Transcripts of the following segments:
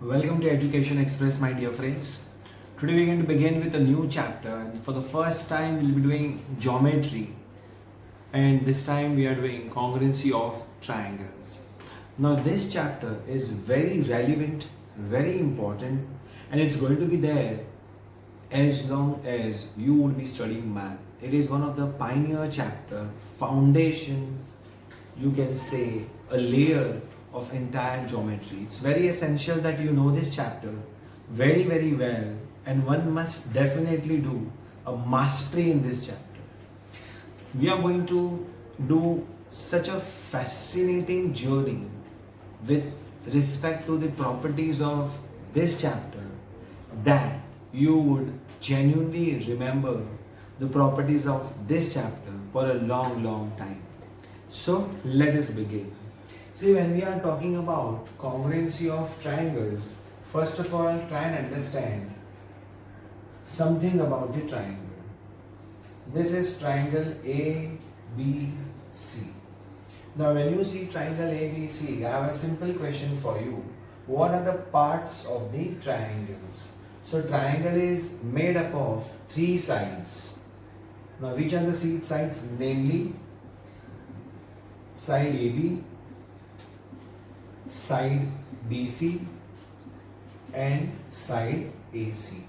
Welcome to Education Express, my dear friends. Today we're going to begin with a new chapter. And for the first time, we'll be doing geometry, and this time we are doing congruency of triangles. Now, this chapter is very relevant, very important, and it's going to be there as long as you would be studying math. It is one of the pioneer chapter, foundation, you can say, a layer of entire geometry. It's very essential that you know this chapter very well, and one must definitely do a mastery in this chapter. We are going to do such a fascinating journey with respect to the properties of this chapter that you would genuinely remember the properties of this chapter for a long time. So let us begin. See, when we are talking about congruency of triangles, first of all, try and understand something about the triangle. This is triangle ABC. Now, when you see triangle ABC, I have a simple question for you. What are the parts of the triangles? So, triangle is made up of three sides. Now, which are the sides? Namely, side AB, side BC, and side AC.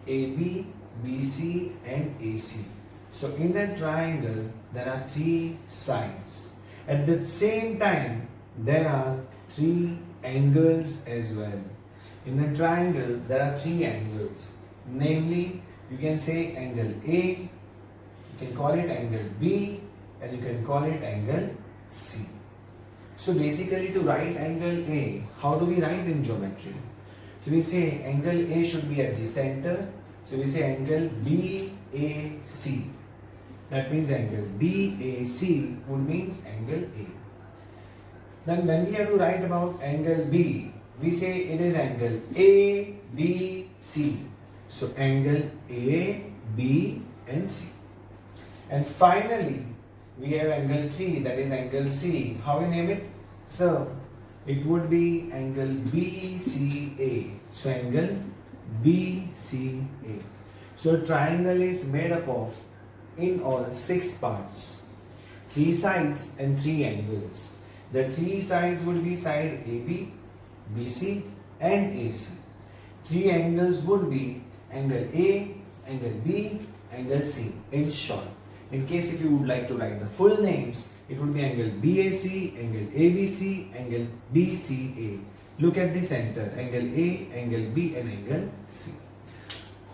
AB, BC, and AC. So in that triangle, there are three sides. At the same time, there are three angles as well. In the triangle, there are three angles. Namely, you can say angle A, you can call it angle B, and you can call it angle C. So basically, to write angle A, how do we write in geometry? So we say angle A should be at the center. So we say angle BAC. That means angle BAC would means angle A. Then when we have to write about angle B, we say it is angle ABC. So angle A, B, and C. And finally, we have angle 3, that is angle C. How we name it? So it would be angle BCA. So angle BCA. So triangle is made up of in all 6 parts, 3 sides and 3 angles. The 3 sides would be side AB, BC, and AC. 3 angles would be angle A, angle B, angle C. In short, in case if you would like to write the full names, it would be angle BAC, angle ABC, angle BCA. Look at the center, angle A, angle B, and angle C.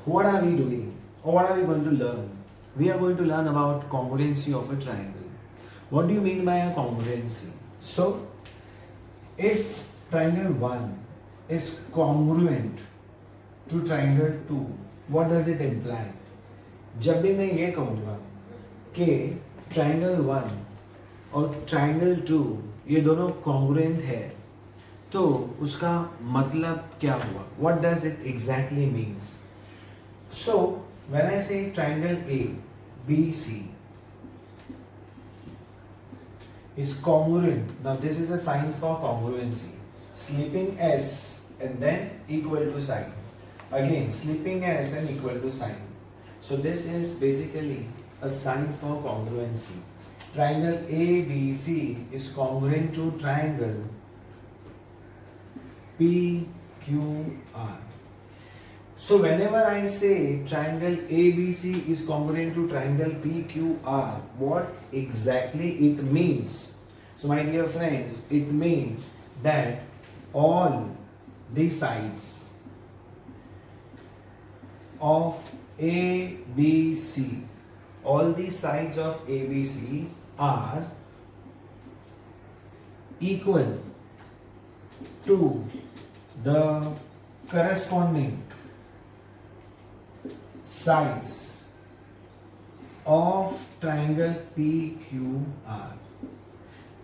What are we doing? Or what are we going to learn? We are going to learn about congruency of a triangle. What do you mean by a congruency? So, if triangle 1 is congruent to triangle 2, what does it imply? जब भी मैं ये कहूँगा कि triangle 1 और triangle 2 ये दोनों congruent है, तो उसका मतलब क्या हुआ? What does it exactly means? So when I say triangle A, B, C is congruent, now this is a sign for congruency. Slipping S and then equal to sign. Again, slipping S and equal to sign. So this is basically a sign for congruency. Triangle ABC is congruent to triangle PQR. So whenever I say triangle ABC is congruent to triangle PQR, what exactly it means? So my dear friends, it means that all the sides of ABC, all the sides of ABC are equal to the corresponding sides of triangle PQR.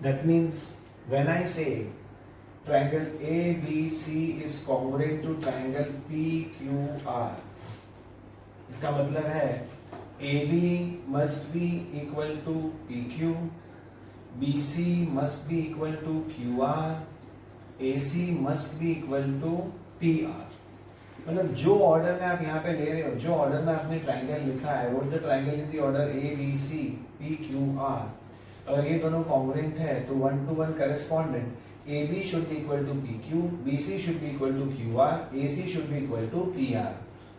That means when I say triangle ABC is congruent to triangle PQR, इसका मतलब है AB must be equal to PQ, BC must be equal to QR, AC must be equal to PR. मतलब जो order में आप यहाँ पे ले रहे हो, जो ऑर्डर में आपने ट्राइंगल लिखा है, what the triangle in the order ABC PQR, अगर ये दोनों कॉन्ग्रुएंट है तो 1 to 1 correspondent AB should be equal to PQ, BC should be equal to QR, AC should be equal to PR.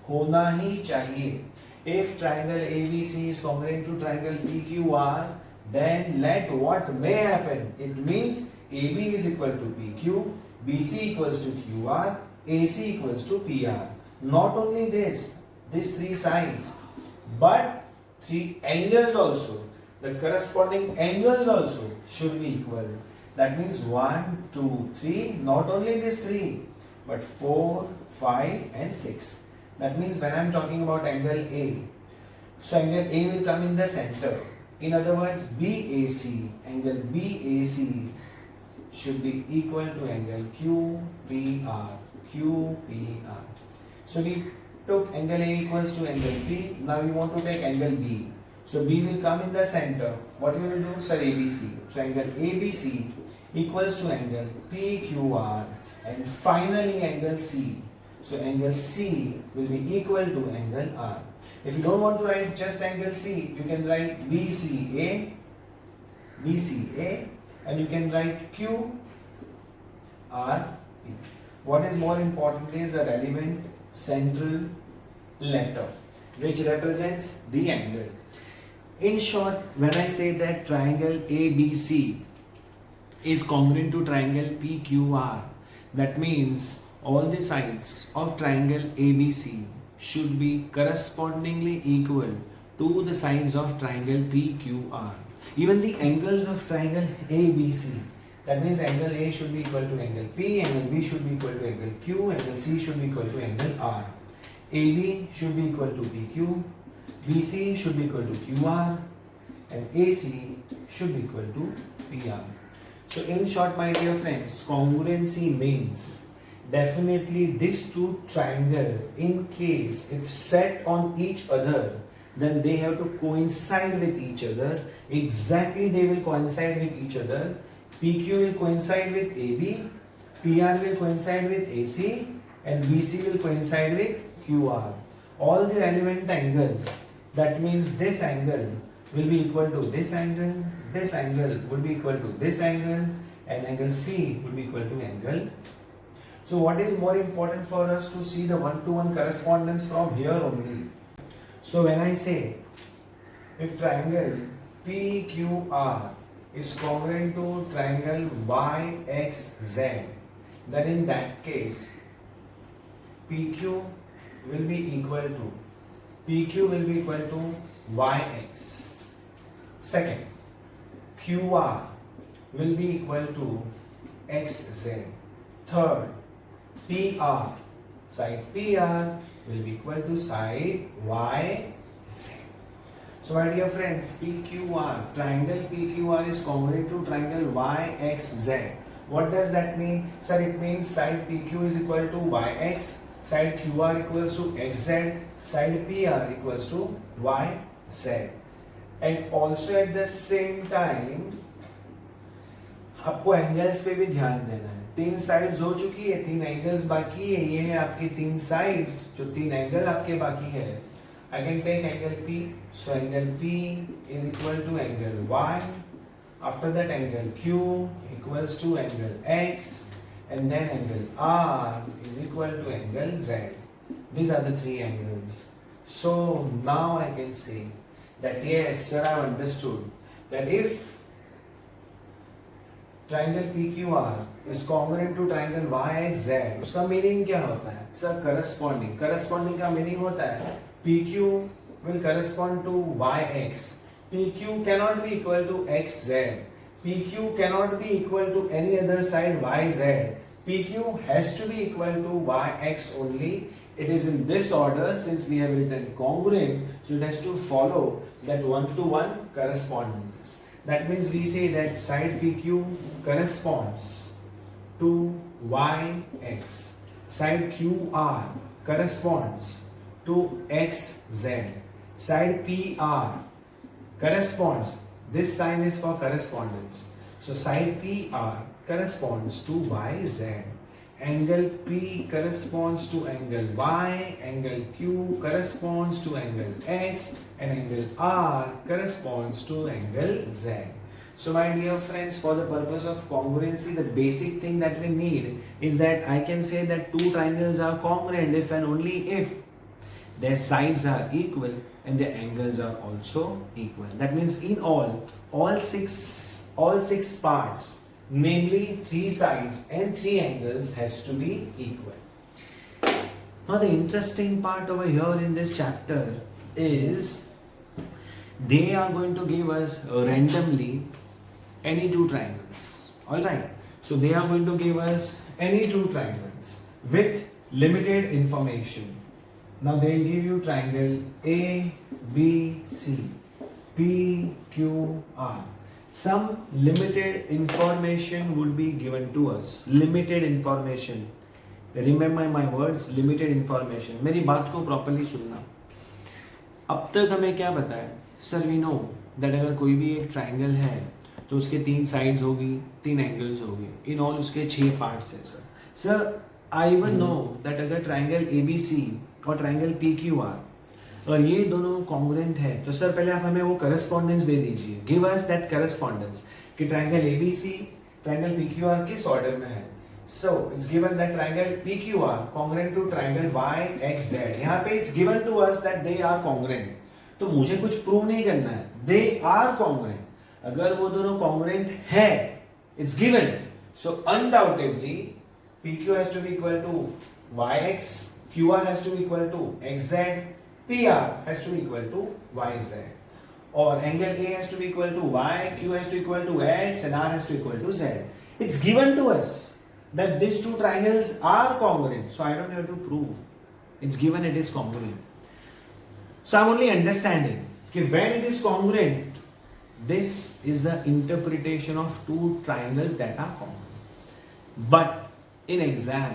होना ही चाहिए. If triangle ABC is congruent to triangle PQR, then let what may happen. It means AB is equal to PQ, BC equals to QR, AC equals to PR. Not only this, these three sides, but three angles also. The corresponding angles also should be equal. That means 1, 2, 3, not only these three, but 4, 5 and 6. That means when I am talking about angle A, so angle A will come in the center. In other words, BAC, angle BAC should be equal to angle QPR. QPR. So we took angle A equals to angle P. Now we want to take angle B. So B will come in the center. What we will do? Sir, ABC. So angle ABC equals to angle PQR and finally angle C. So angle C will be equal to angle R. If you don't want to write just angle C, you can write BCA, and you can write QRP. What is more important is the relevant central letter which represents the angle. In short, when I say that triangle ABC is congruent to triangle PQR, that means all the sides of triangle ABC should be correspondingly equal to the sides of triangle PQR. Even the angles of triangle ABC, that means angle A should be equal to angle P, angle B should be equal to angle Q, angle C should be equal to angle R. AB should be equal to PQ, BC should be equal to QR, and AC should be equal to PR. So in short, my dear friends, congruency means definitely these two triangles, in case if set on each other, then they have to coincide with each other. Exactly, they will coincide with each other. PQ will coincide with AB, PR will coincide with AC, and BC will coincide with QR. All the relevant angles, that means this angle will be equal to this angle will be equal to this angle, and angle C will be equal to angle. So what is more important for us to see the one-to-one correspondence from here only. So when I say if triangle PQR is congruent to triangle YXZ, then in that case PQ will be equal to YX. Second, QR will be equal to XZ. Third, PR, side PR will be equal to side YZ. So my dear friends, PQR, triangle PQR is congruent to triangle YXZ. What does that mean? Sir, it means side PQ is equal to YX, side QR equals to XZ, side PR equals to YZ. And also at the same time, आपको angles पे भी ध्यान देना है. तीन sides हो चुकी है, तीन एंगल्स बाकी है. ये है आपकी तीन साइड्स, जो तीन एंगल आपके बाकी है. I can take angle P. So angle P is equal to angle Y. After that, angle Q equals to angle X, and then angle R is equal to angle Z. These are the three angles. So now I can say that yes, sir, I have understood that if triangle PQR is congruent to triangle YXZ, उसका meaning क्या होता है? Sir, corresponding का meaning होता है PQ will correspond to YX. PQ cannot be equal to XZ. PQ cannot be equal to any other side YZ. PQ has to be equal to YX only. It is in this order since we have written congruent, so it has to follow that one-to-one correspondence. That means we say that side PQ corresponds to YX. Side QR corresponds to XZ. Side PR corresponds, this sign is for correspondence. So side PR corresponds to YZ. angle P corresponds to angle Y, angle Q corresponds to angle X, and angle R corresponds to angle Z. So my dear friends, for the purpose of congruency, the basic thing that we need is that I can say that two triangles are congruent if and only if their sides are equal and their angles are also equal. That means in all six parts, namely 3 sides and 3 angles, has to be equal. Now the interesting part over here in this chapter is they are going to give us randomly any 2 triangles. Alright, so they are going to give us any 2 triangles with limited information. Now they will give you triangle A, B, C, P, Q, R. Some limited information would be given to us. Limited information. Remember my words, limited information. मेरी बात को properly सुनना. अब तक हमें क्या पता है? Sir, we know that अगर कोई भी एक triangle है तो उसके 3 sides होगी, 3 angles होगी. In all उसके 6 parts है sir. Sir, I even know that अगर triangle ABC और triangle PQR और ये दोनों कॉन्ग्रुएंट है तो सर पहले आप हमें वो करस्पॉन्डेंस दे दीजिए. गिव अस दैट करस्पॉन्डेंस कि ट्रायंगल एबीसी ट्रायंगल पीक्यूआर किस ऑर्डर में है. So it's given that triangle PQR congruent to triangle Y X Z. यहाँ पे it's given to us that they are congruent. तो मुझे कुछ प्रूव नहीं करना है, दे आर कॉन्ग्रुएंट. अगर वो दोनों कॉन्ग्रुएंट है, it's given, so undoubtedly PQ has to be equal to YX, QR has to be equal to XZ, PR has to be equal to YZ, or angle A has to be equal to Y, Q has to be equal to X, and R has to be equal to Z. It's given to us that these 2 triangles are congruent, so I don't have to prove. It's given it is congruent. So I'm only understanding that when it is congruent, this is the interpretation of 2 triangles that are congruent. But in exam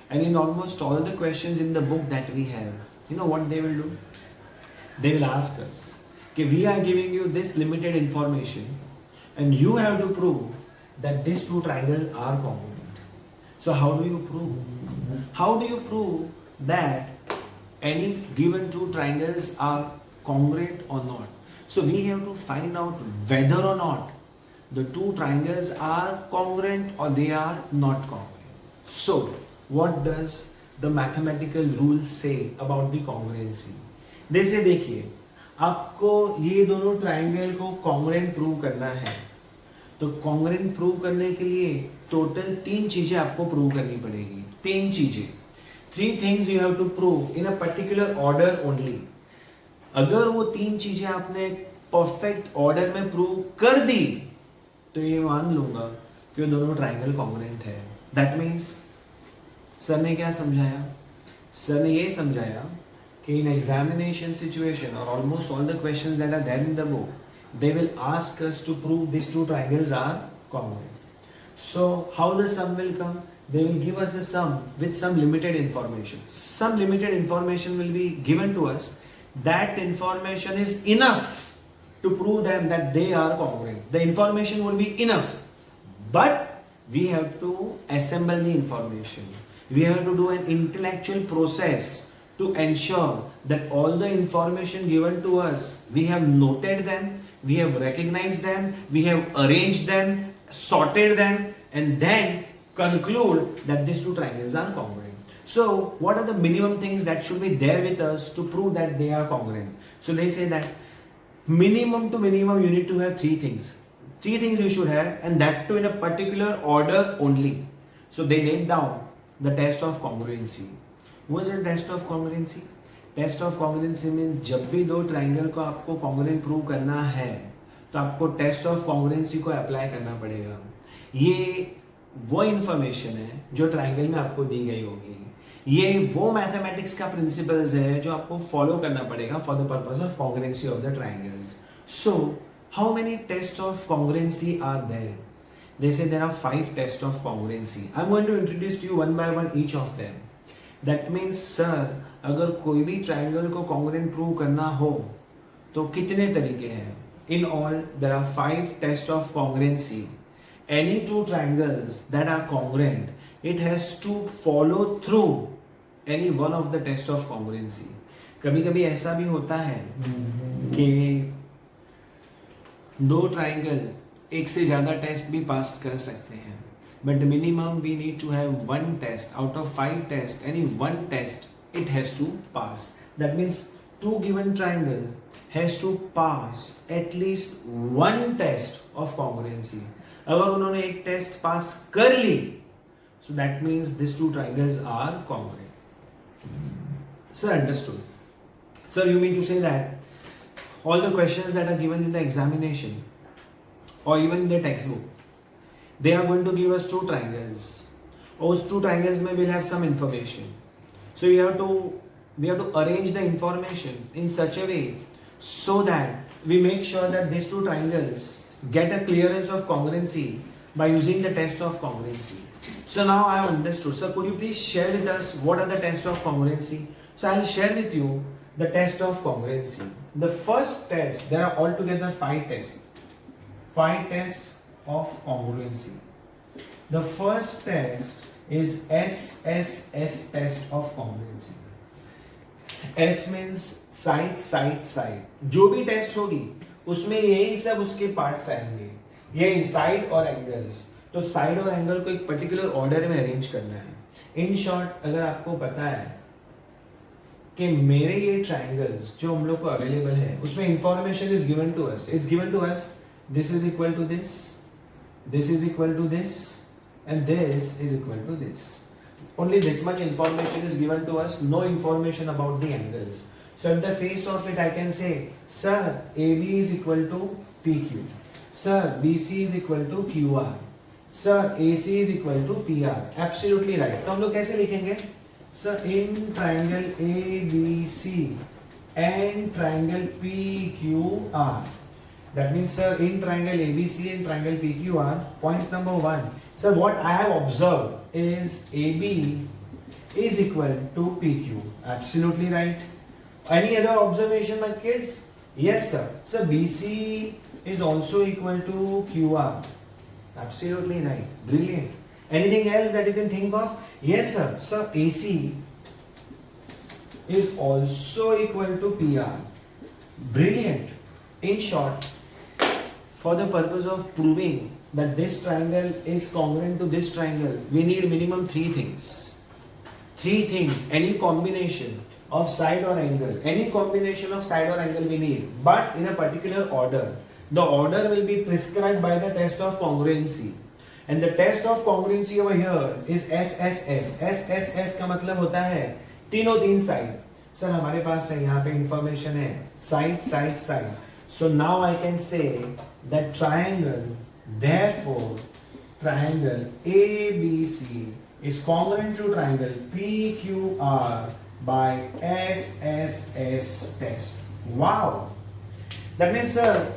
and in almost all the questions in the book that we have, you know what they will do? They will ask us, okay, we are giving you this limited information and you have to prove that these 2 triangles are congruent. So how do you prove? How do you prove that any given 2 triangles are congruent or not? So we have to find out whether or not the 2 triangles are congruent or they are not congruent. So what does the mathematical rules say about the congruency? जैसे देखिए, आपको ये दोनों triangle को congruent prove करना है, तो congruent prove करने के लिए टोटल 3 चीजें आपको प्रूव करनी पड़ेगी. 3 चीजें, 3 things you have to prove in a particular order only. अगर वो 3 चीजें आपने परफेक्ट ऑर्डर में प्रूव कर दी तो ये मान लूंगा कि वो दोनों ट्राइंगल कॉन्ग्रुएंट है. दैट मीन्स सर ने क्या समझाया? सर ने ये समझाया कि इन एग्जामिनेशन सिचुएशन और almost all the questions that are there in the book, they will ask us to prove this 2 triangles are congruent. So how the sum will come? They will give us the sum with some limited information. Some limited information will be given to us. That information is enough to prove them that they are congruent. The information will be enough, but we have to assemble the information. We have to do an intellectual process to ensure that all the information given to us, we have noted them, we have recognized them, we have arranged them, sorted them, and then conclude that these 2 triangles are congruent. So what are the minimum things that should be there with us to prove that they are congruent? So they say that minimum to minimum you need to have 3 things. 3 things you should have, and that too in a particular order only. So they laid down the test of congruency. What is the test of congruency? Test of congruency means जब भी 2 triangle को आपको congruent prove करना है तो आपको test of congruency को apply करना पड़ेगा. ये वो इंफॉर्मेशन है जो ट्राइंगल में आपको दी गई होगी. ये वो मैथमेटिक्स का प्रिंसिपल्स है जो आपको फॉलो करना पड़ेगा for the purpose of congruency of the triangles. So how many test of congruency are there? They say there are 5 tests of congruency. I'm going to introduce to you one by one each of them. That means sir, अगर कोई भी triangle को congruent prove करना हो तो कितने तरीके हैं? In all, there are 5 tests of congruency. Any 2 triangles that are congruent it has to follow through any one of the test of congruency. कभी कभी ऐसा भी होता है कि दो ट्राइंगल एक से ज़्यादा टेस्ट भी पास कर सकते हैं, but minimum we need to have one test out of 5 tests. Any one test it has to pass. That means two given triangle has to pass at least one test of congruency. अगर उन्होंने एक test pass कर ली, so that means these two triangles are congruent. Sir, understood. Sir, you mean to say that all the questions that are given in the examination or even in the textbook, they are going to give us two triangles. Those two triangles may will have some information. So we have to arrange the information in such a way so that we make sure that these two triangles get a clearance of congruency by using the test of congruency. So now I have understood. Sir, could you please share with us what are the tests of congruency? So I will share with you the test of congruency. The first test, there are altogether 5 tests. 5 tests of congruency. The first test is SSS test of congruency. S means side, side, side. जो भी test होगी उसमें यही सब उसके parts आएंगे, ये side और एंगल्स. तो साइड और एंगल को एक पर्टिकुलर ऑर्डर में अरेंज करना है. इन शॉर्ट, अगर आपको पता है कि मेरे ये ट्राइंगल्स जो हम लोग को अवेलेबल है उसमें information is given to us. It's given to us this is equal to this, this is equal to this, and this is equal to this. Only this much information is given to us, no information about the angles. So at the face of it I can say, sir, AB is equal to PQ, sir, BC is equal to QR, sir, AC is equal to PR. Absolutely right. तो हम लोग कैसे लिखेंगे? Sir, in triangle ABC and triangle PQR. That means, sir, in triangle ABC and triangle PQR, point number 1. Sir, what I have observed is AB is equal to PQ. Absolutely right. Any other observation, my kids? Yes, sir. Sir, BC is also equal to QR. Absolutely right. Brilliant. Anything else that you can think of? Yes, sir. Sir, AC is also equal to PR. Brilliant. In short, for the purpose of proving that this triangle is congruent to this triangle, we need minimum 3 things. 3 things, any combination of side or angle, any combination of side or angle we need, but in a particular order. The order will be prescribed by the test of congruency. And the test of congruency over here is SSS. SSS का मतलब होता है तीनों 3 side. Sir हमारे पास है, यहाँ पे information है side, side, side. So now I can say that triangle, therefore triangle ABC is congruent to triangle PQR by SSS test. Wow! That means, sir,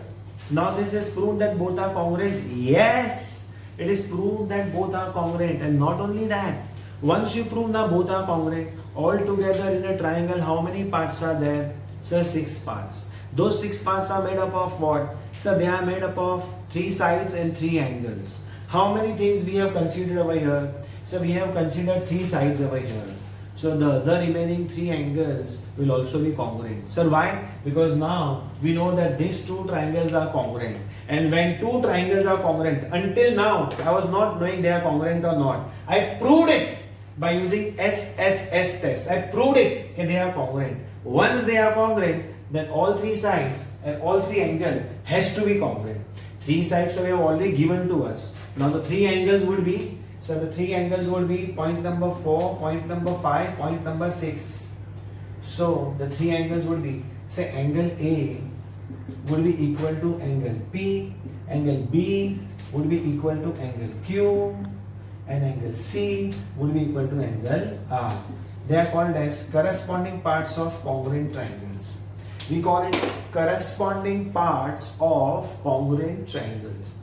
now this is proved that both are congruent. Yes, it is proved that both are congruent, and not only that, once you prove now both are congruent, all together in a triangle, how many parts are there? Sir, 6 parts. Those 6 parts are made up of what? So they are made up of 3 sides and 3 angles. How many things we have considered over here? So we have considered 3 sides over here. So the other remaining 3 angles will also be congruent. Sir, why? Because now we know that these 2 triangles are congruent. And when 2 triangles are congruent, until now I was not knowing they are congruent or not. I proved it by using SSS test. I proved it that they are congruent. Once they are congruent, then all 3 sides and all 3 angles has to be congruent. 3 sides so we have already given to us. Now the 3 angles would be, so the 3 angles would be point number 4, point number 5, point number 6. So the 3 angles would be, say angle A would be equal to angle P, angle B would be equal to angle Q, and angle C would be equal to angle R. They are called as corresponding parts of congruent triangles. We call it corresponding parts of congruent triangles.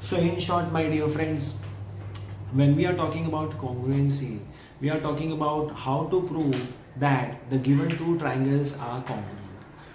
So in short, my dear friends, when we are talking about congruency, we are talking about how to prove that the given 2 triangles are congruent.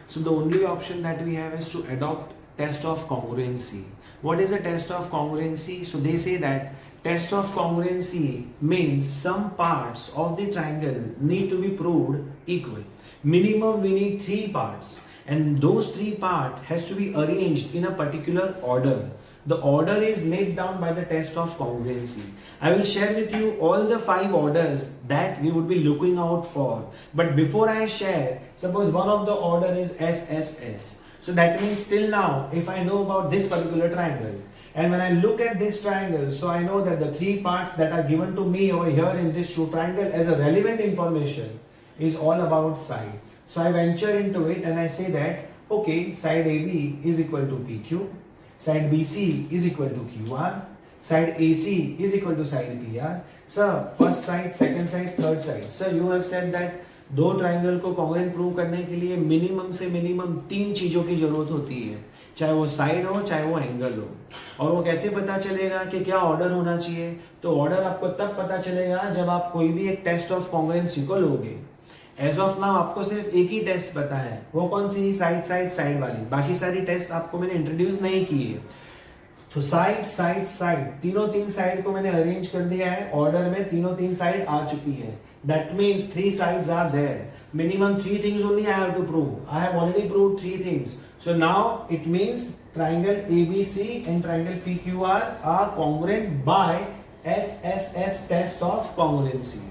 So the only option that we have is to adopt test of congruency. What is a test of congruency? So they say that test of congruency means some parts of the triangle need to be proved equal. Minimum we need 3 parts, and those 3 parts has to be arranged in a particular order. The order is laid down by the test of congruency. I will share with you all the 5 orders that we would be looking out for. But before I share, suppose one of the order is SSS. So that means till now, if I know about this particular triangle, and when I look at this triangle, so I know that the 3 parts that are given to me over here in this true triangle as a relevant information is all about side. So I venture into it and I say that, okay, side AB is equal to PQ. Side BC is equal to QR. Side AC is equal to side PR. Sir, first side, second side, third side. Sir, you have said that दो triangle को congruent prove करने के लिए minimum से minimum 3 चीजों की जरूरत होती है, चाहे वो साइड हो चाहे वो एंगल हो. और वो कैसे पता चलेगा कि क्या ऑर्डर होना चाहिए? तो ऑर्डर आपको तब पता चलेगा जब आप कोई भी एक टेस्ट ऑफ कॉन्ग्रुएंसी को लोगे. एज ऑफ नाउ आपको सिर्फ एक ही टेस्ट पता है, वो कौन सी? साइड साइड साइड वाली. बाकी सारी टेस्ट आपको मैंने इंट्रोड्यूस नहीं की है. तो साइड साइड साइड, तीनों 3 साइड को मैंने अरेंज कर दिया है ऑर्डर में. तीनों 3 साइड आ चुकी है. That means 3 sides are there. Minimum 3 things only I have to prove. I have already proved 3 things. So now it means triangle ABC and triangle PQR are congruent by SSS test of congruency.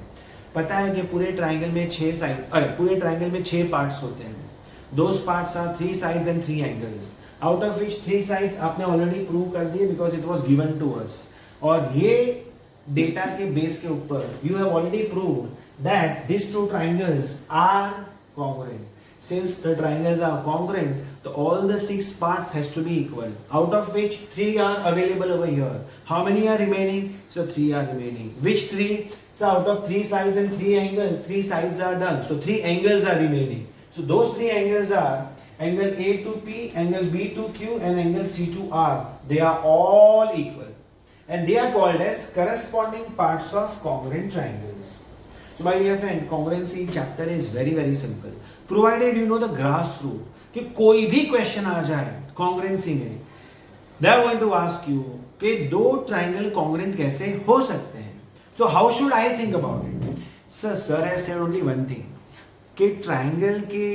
पता है कि पूरे triangle में 6 side, पूरे triangle में 6 parts होते हैं. Those parts are 3 sides and 3 angles. Out of which 3 sides आपने ऑलरेडी प्रूव कर दिए because it was given to us. और ये डेटा के बेस के ऊपर you have already proved that these 2 triangles are congruent. Since the triangles are congruent, so all the 6 parts has to be equal. Out of which 3 are available over here. How many are remaining? So 3 are remaining. Which 3? So out of 3 sides and 3 angles, 3 sides are done. So 3 angles are remaining. So those 3 angles are angle A to P, angle B to Q, and angle C to R. They are all equal, and they are called as corresponding parts of congruent triangles. So my dear friend, congruency chapter is very simple. Provided you know the grass rule, कि कोई भी question आ जाए congruency में, they are going to ask you कि 2 triangle congruent कैसे हो सकते हैं. So how should I think about it? Sir has said only one thing, कि ट्राइंगल के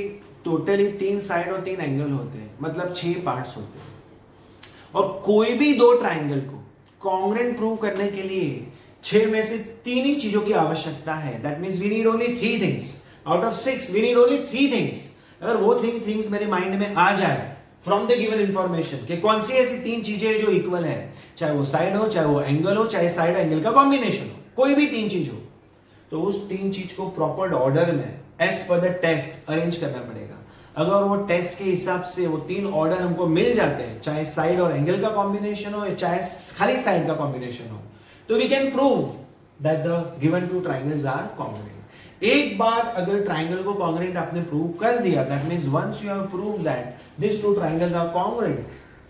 टोटली 3 साइड और 3 एंगल होते हैं, मतलब 6 पार्ट्स होते हैं. और कोई भी 2 ट्राइंगल को कॉन्ग्रुएंट प्रूव करने के लिए 6 में से 3 ही चीजों की आवश्यकता है. That means we need only 3 things. Out of 6 we need only 3 things. अगर वो 3 थिंग्स मेरे माइंड में आ जाए फ्रॉम द गिवन इंफॉर्मेशन कि कौन सी ऐसी 3 चीजें जो इक्वल है, चाहे वो साइड हो, चाहे वो एंगल हो, चाहे साइड एंगल का कॉम्बिनेशन हो, कोई भी 3 चीज हो, तो उस 3 चीज को प्रॉपर ऑर्डर में as per the test arrange करना पड़ेगा. अगर वो टेस्ट के हिसाब से वो 3 ऑर्डर हमको मिल जाते हैं, चाहे साइड और एंगल का कॉम्बिनेशन हो या चाहे खाली साइड का कॉम्बिनेशन हो, तो we can prove that the given 2 triangles are congruent. एक बार अगर ट्राइंगल को कॉन्ग्रुएंट आपने प्रूव कर दिया, that means once you have prove that this 2 triangles are congruent,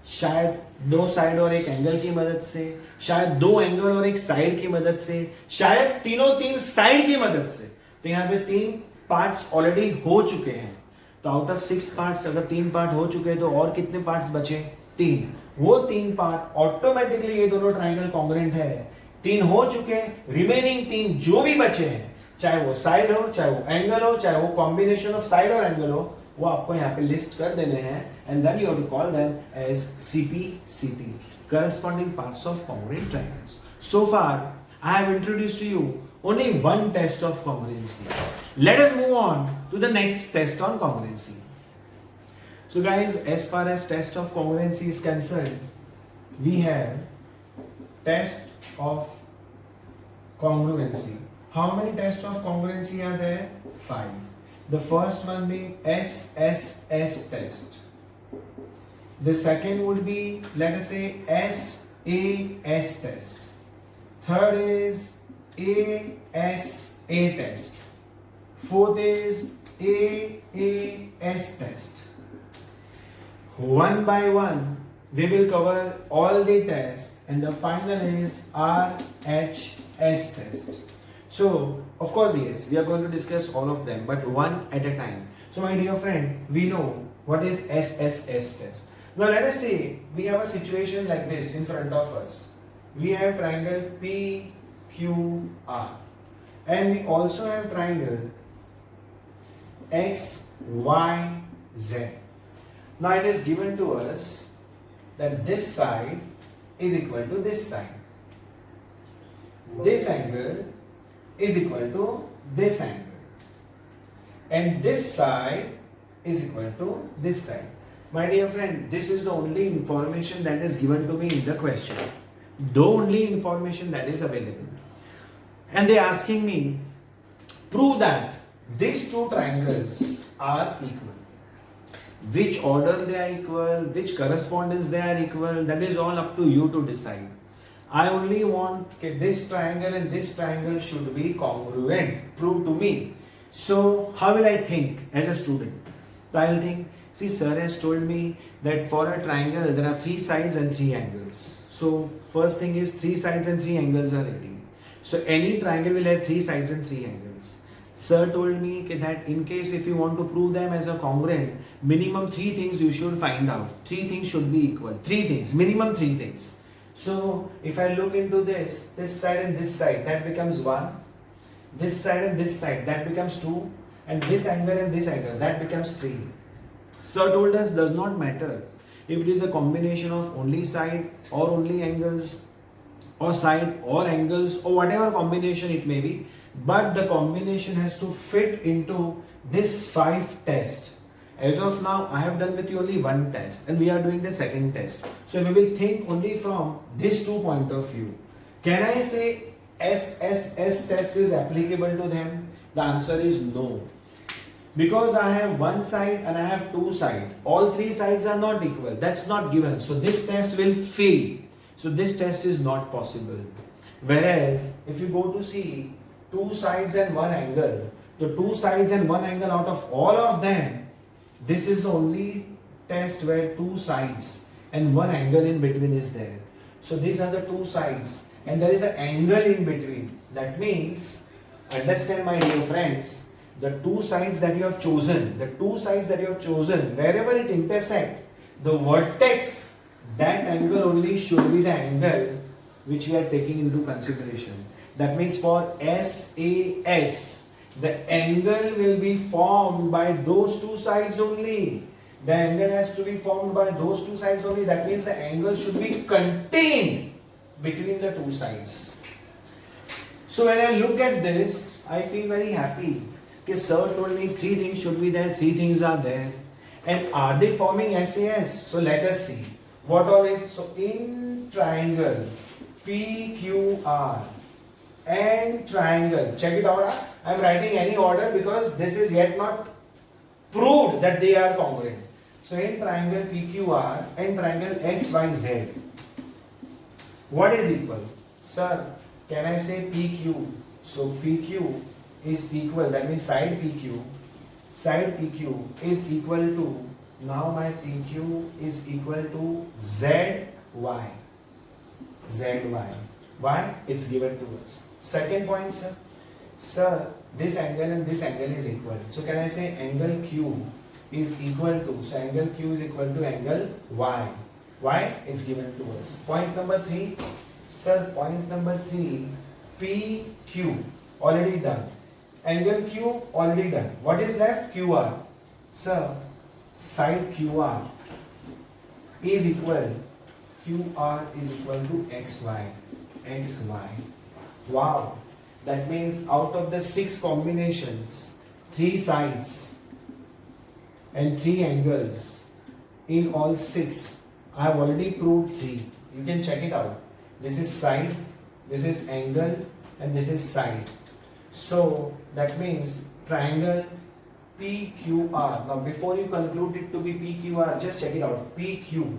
शायद 2 साइड और एक एंगल की मदद से, शायद 2 एंगल और एक साइड की मदद से, शायद तीनों 3 साइड की मदद से. तो यहाँ पे 3 पार्ट्स ऑलरेडी हो चुके हैं. तो आउट ऑफ 6 पार्ट्स अगर 3 पार्ट हो चुके हैं, तो और कितने पार्ट्स बचे? 3. वो 3 पार्ट ऑटोमेटिकली ये दोनों ट्राइंगल कॉन्ग्रुएंट है. 3 हो चुके हैं, रिमेनिंग 3 जो भी बचे हैं, चाहे वो साइड हो, चाहे वो एंगल हो, चाहे वो कॉम्बिनेशन ऑफ साइड और एंगल हो, वो आपको यहाँ पे लिस्ट कर देने हैं. And then you have to call them as CP, corresponding parts of congruent triangles. So far I have introduced to you only one test of congruency. Let us move on to the next test on congruency. So guys, as far as test of congruency is concerned, we have test of congruency. How many tests of congruency are there? 5. The first one being SSS test. The second would be, let us say, SAS test. Third is ASA test. Fourth is AAS test. One by one, we will cover all the tests, and the final is RHS test. So, of course, yes, we are going to discuss all of them, but one at a time. So, my dear friend, we know what is SSS test. Now let us say we have a situation like this in front of us. We have triangle PQR and we also have triangle XYZ. Now it is given to us that this side is equal to this side. This angle is equal to this angle. And this side is equal to this side. My dear friend, this is the only information that is given to me in the question. The only information that is available. And they are asking me, prove that these two triangles are equal. Which order they are equal, which correspondence they are equal, that is all up to you to decide. I only want this triangle and this triangle should be congruent. Prove to me. So how will I think as a student? So I will think, see, sir has told me that for a triangle there are 3 sides and 3 angles. So first thing is 3 sides and 3 angles are ready. So any triangle will have 3 sides and 3 angles. Sir told me that in case if you want to prove them as a congruent, minimum 3 things you should find out. 3 things should be equal. 3 things, minimum 3 things. So if I look into this side and this side, that becomes 1. This side and this side, that becomes 2. And this angle and this angle, that becomes 3. Sir told us does not matter if it is a combination of only side or only angles or side or angles or whatever combination it may be, but the combination has to fit into this 5 test. As of now, I have done with you only 1 test and we are doing the second test. So we will think only from these 2 point of view. Can I say SSS test is applicable to them? The answer is no. Because I have 1 side and I have 2 sides. All 3 sides are not equal. That's not given. So this test will fail. So this test is not possible. Whereas if you go to see 2 sides and 1 angle, the 2 sides and 1 angle out of all of them, this is the only test where 2 sides and 1 angle in between is there. So these are the 2 sides and there is an angle in between. That means, understand my dear friends, the 2 sides that you have chosen, wherever it intersect, the vertex, that angle only should be the angle which we are taking into consideration. That means for SAS, the angle will be formed by those 2 sides only. The angle has to be formed by those 2 sides only. That means the angle should be contained between the 2 sides. So when I look at this, I feel very happy. Okay, sir told me 3 things should be there, 3 things are there. And are they forming SAS? So let us see. What all is? So in triangle PQR and triangle, check it out. I am writing any order because this is yet not proved that they are congruent. So in triangle PQR and triangle XYZ, what is equal? Sir, can I say PQ? So PQ is equal, that means side PQ is equal to, now my PQ is equal to ZY. Why? It's given to us. Second point, sir. Sir, this angle and this angle is equal. So can I say angle Q is equal to, so angle Q is equal to angle Y. Why? It's given to us. Point number 3. Sir, point number 3, PQ already done. Angle Q already done. What is left? QR. Sir, side QR is equal to XY. Wow. That means out of the 6 combinations, 3 sides and 3 angles, in all 6, I have already proved 3. You can check it out. This is side, this is angle, and this is side. So that means triangle PQR. Now before you conclude it to be PQR, just check it out. PQR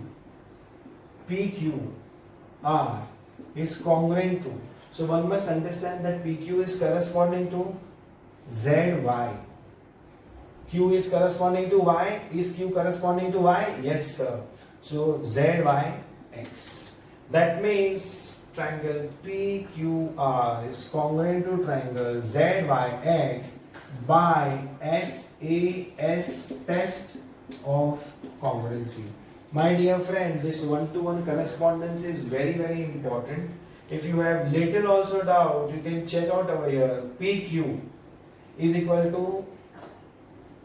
is congruent to. So one must understand that PQ is corresponding to ZY. Q is corresponding to Y. Is Q corresponding to Y? Yes, sir. So ZYX. That means triangle PQR is congruent to triangle ZYX by SAS test of congruency. My dear friend, this one-to-one correspondence is very important. If you have little also doubt, you can check out over here. PQ is equal to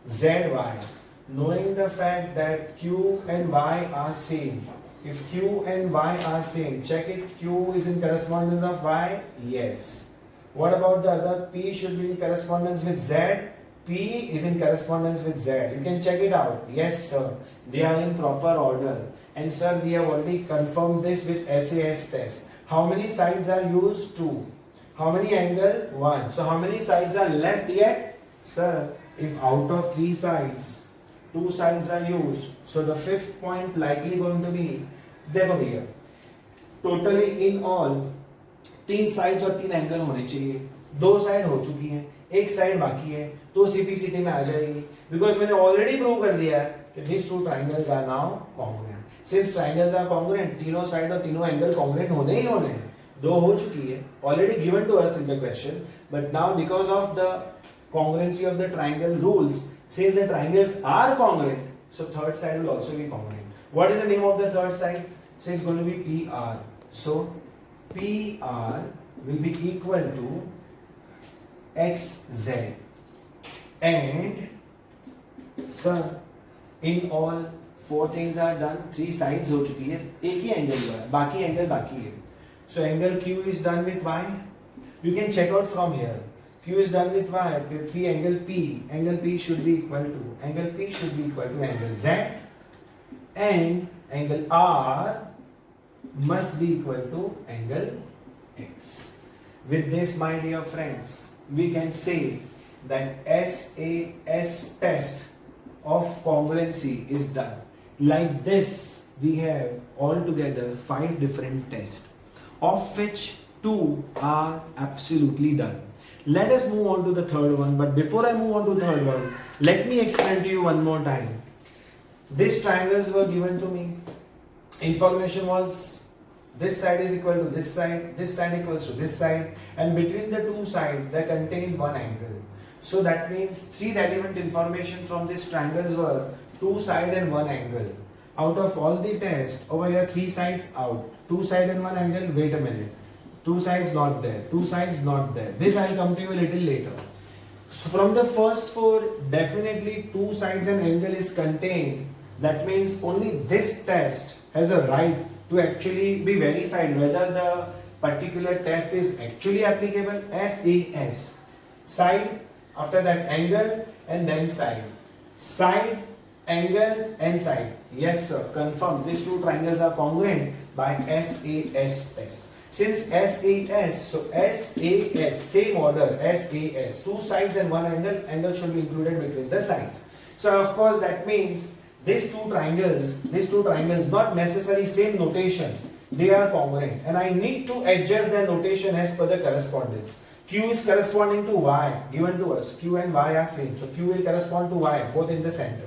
ZY. Knowing the fact that Q and Y are same. If Q and Y are same, check it. Q is in correspondence of Y? Yes. What about the other? P should be in correspondence with Z. P is in correspondence with Z. You can check it out. Yes, sir. They are in proper order. And sir, we have already confirmed this with SAS test. How many sides are used? 2. How many angle? 1. So how many sides are left yet? Sir, if out of 3 sides, 2 sides are used, so the fifth point likely going to be, देखो भैया, totally in all 3 sides और 3 angle होने चाहिए. 2 side हो चुकी हैं, 1 side बाकी है, तो CPCT में आ जाएगी. बिकॉज मैंने ऑलरेडी प्रूव कर दिया है कि these 2 triangles are now congruent. Since triangles are congruent, तीनों साइड और तीनों एंगल congruent होने ही होने हैं. 2 हो चुकी है, already given to us in the question, but now because of the congruency of the triangle rules, since the triangles are congruent, so third side will also be congruent. What is the name of the third side? So it's going to be PR. So PR will be equal to XZ. And sir, in all 4 things are done. 3 sides हो चुकी है, एक ही angle हुआ है, बाकी angle बाकी है. So angle Q is done with Y. You can check out from here. Q is done with Y. P angle P. Angle P should be equal to angle Z, and angle R must be equal to angle X. With this, my dear friends, we can say that SAS test of congruency is done. Like this, we have altogether 5 different tests, of which 2 are absolutely done. Let us move on to the third one, but before I move on to the third one, let me explain to you one more time. These triangles were given to me. Information was this side is equal to this side equals to this side, and between the 2 sides there contains 1 angle. So that means 3 relevant information from these triangles were 2 sides and 1 angle. Out of all the tests, over here 3 sides out, 2 sides and 1 angle. Wait a minute. 2 sides not there, 2 sides not there. This I'll come to you a little later. So from the first 4, definitely 2 sides and angle is contained. That means only this test has a right to actually be verified whether the particular test is actually applicable. SAS. Side, after that angle, and then side. Side, angle and side. Yes sir, confirm. These 2 triangles are congruent by SAS test. Since SAS, so SAS, same order, SAS, 2 sides and 1 angle should be included between the sides. So of course that means these two triangles, not necessarily same notation, they are congruent, and I need to adjust their notation as per the correspondence. Q is corresponding to Y given to us. Q and Y are same, so Q will correspond to Y, both in the center.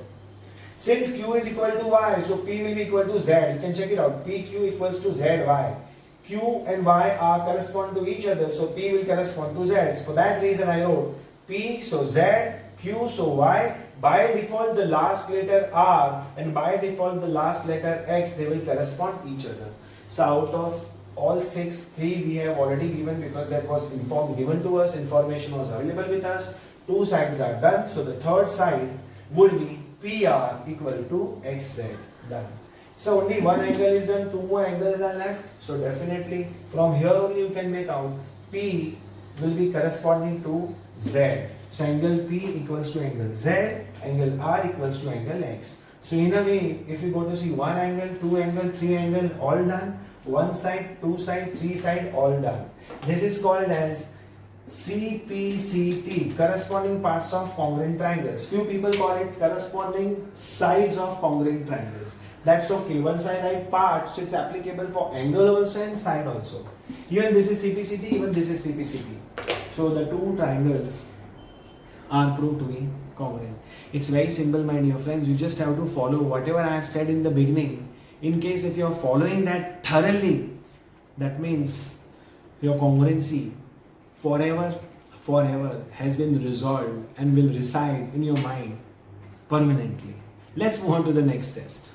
Since Q is equal to Y, so P will be equal to Z. You can check it out. PQ equals to ZY. Q and Y are correspond to each other, so P will correspond to Z. For that reason I wrote P, so Z, Q, so Y. By default the last letter R and by default the last letter X, they will correspond each other. So out of all 6, 3 we have already given because that was given to us, information was available with us. 2 sides are done, so the third side would be PR equal to XZ. Done. So only one angle is done, 2 more angles are left. So definitely from here only you can make out P will be corresponding to Z. So angle P equals to angle Z, angle R equals to angle X. So in a way, if you go to see 1 angle, 2 angle, 3 angle, all done. 1 side, 2 side, 3 side, all done. This is called as CPCT, corresponding parts of congruent triangles. Few people call it corresponding sides of congruent triangles. That's okay. Once I write parts, so it's applicable for angle also and side also. Even this is CPCT, even this is CPCT. So the 2 triangles are proved to be congruent. It's very simple, my dear friends. You just have to follow whatever I have said in the beginning. In case if you are following that thoroughly, that means your congruency forever has been resolved and will reside in your mind permanently. Let's move on to the next test.